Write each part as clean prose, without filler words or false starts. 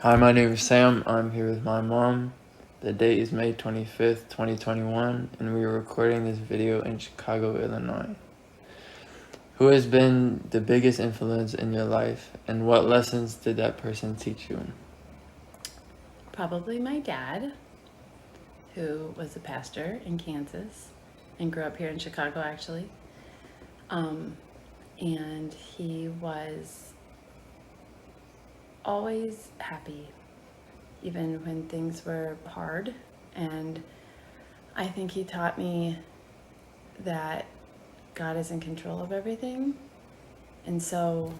Hi, my name is Sam. I'm here with my mom. The date is May 25th, 2021, and we are recording this video in Chicago, Illinois. Who has been the biggest influence in your life, and what lessons did that person teach you? Probably my dad, who was a pastor in Kansas and grew up here in Chicago, actually. And he was always happy, even when things were hard. And I think he taught me that God is in control of everything. And so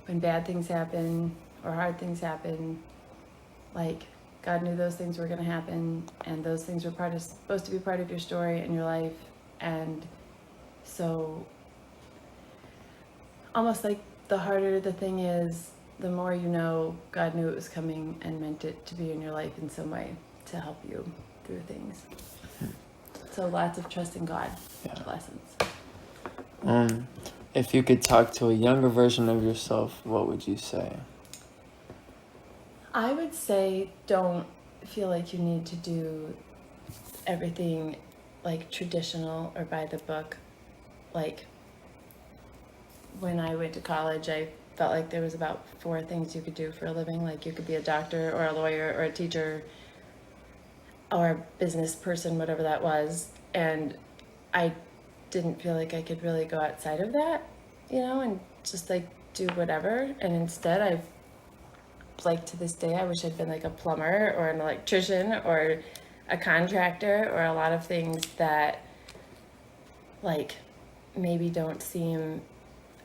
when bad things happen or hard things happen, like God knew those things were going to happen, and those things were supposed to be part of your story and your life. And so almost like the harder the thing is, the more you know God knew it was coming and meant it to be in your life in some way to help you through things. So lots of trust in God lessons. If you could talk to a younger version of yourself, what would you say? I would say don't feel like you need to do everything like traditional or by the book. Like when I went to college, I felt like there was about 4 things you could do for a living. Like you could be a doctor or a lawyer or a teacher or a business person, whatever that was. And I didn't feel like I could really go outside of that, and just like do whatever. And instead, like to this day, I wish I'd been like a plumber or an electrician or a contractor or a lot of things that like maybe don't seem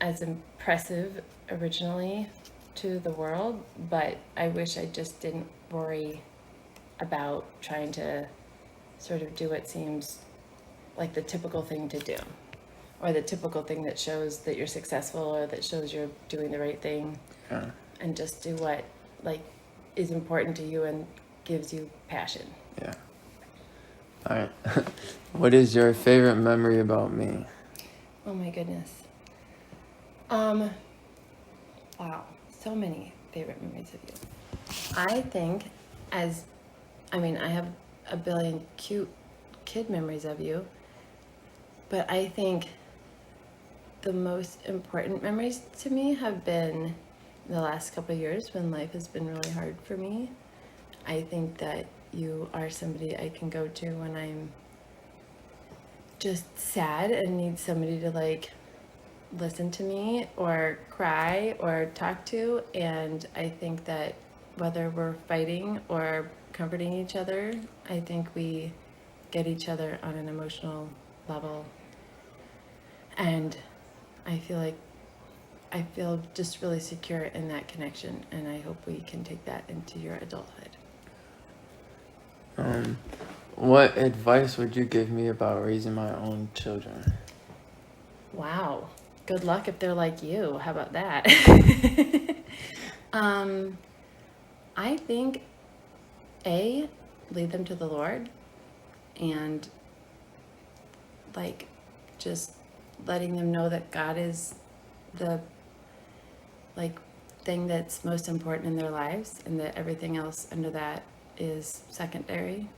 as impressive originally to the world, but I wish I just didn't worry about trying to sort of do what seems like the typical thing to do, or the typical thing that shows that you're successful or that shows you're doing the right thing. Yeah. And just do what like is important to you and gives you passion. Yeah. All right. What is your favorite memory about me? Oh my goodness. Wow, so many favorite memories of you. I think I have a billion cute kid memories of you, but I think the most important memories to me have been the last couple of years when life has been really hard for me. I think that you are somebody I can go to when I'm just sad and need somebody to like listen to me or cry or talk to. And I think that whether we're fighting or comforting each other, I think we get each other on an emotional level. And I feel just really secure in that connection, and I hope we can take that into your adulthood. What advice would you give me about raising my own children? Wow. Good luck if they're like you. How about that? I think lead them to the Lord, and like just letting them know that God is the like thing that's most important in their lives, and that everything else under that is secondary.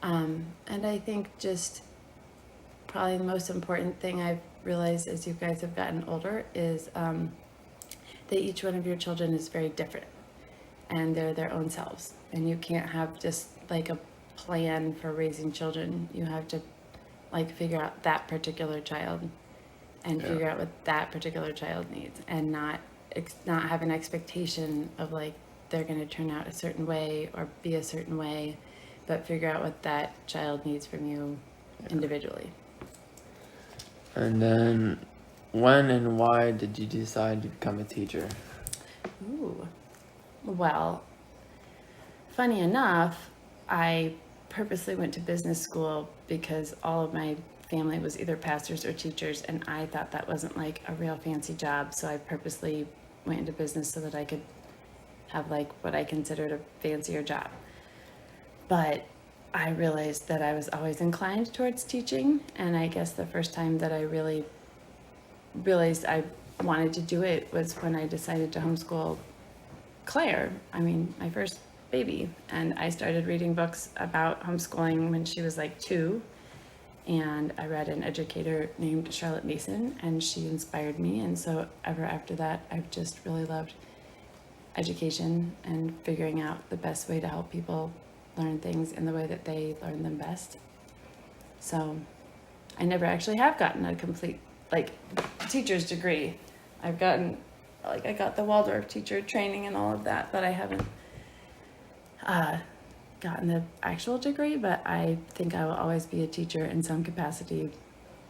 And I think just probably the most important thing I've realized as you guys have gotten older is that each one of your children is very different, and they're their own selves, and you can't have just like a plan for raising children. You have to like figure out that particular child and figure out what that particular child needs, and not have an expectation of like they're going to turn out a certain way or be a certain way, but figure out what that child needs from you individually. And then, when and why did you decide to become a teacher? Ooh. Well, funny enough, I purposely went to business school because all of my family was either pastors or teachers, and I thought that wasn't like a real fancy job, so I purposely went into business so that I could have like what I considered a fancier job. But I realized that I was always inclined towards teaching, and I guess the first time that I really realized I wanted to do it was when I decided to homeschool Claire, my first baby. And I started reading books about homeschooling when she was like 2. And I read an educator named Charlotte Mason, and she inspired me. And so ever after that, I've just really loved education and figuring out the best way to help people learn things in the way that they learn them best. So I never actually have gotten a complete teacher's degree. I got the Waldorf teacher training and all of that, but I haven't gotten the actual degree. But I think I will always be a teacher in some capacity,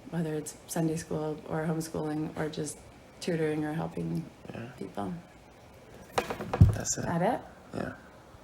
whether it's Sunday school or homeschooling or just tutoring or helping people. That's it. Is that it? Yeah.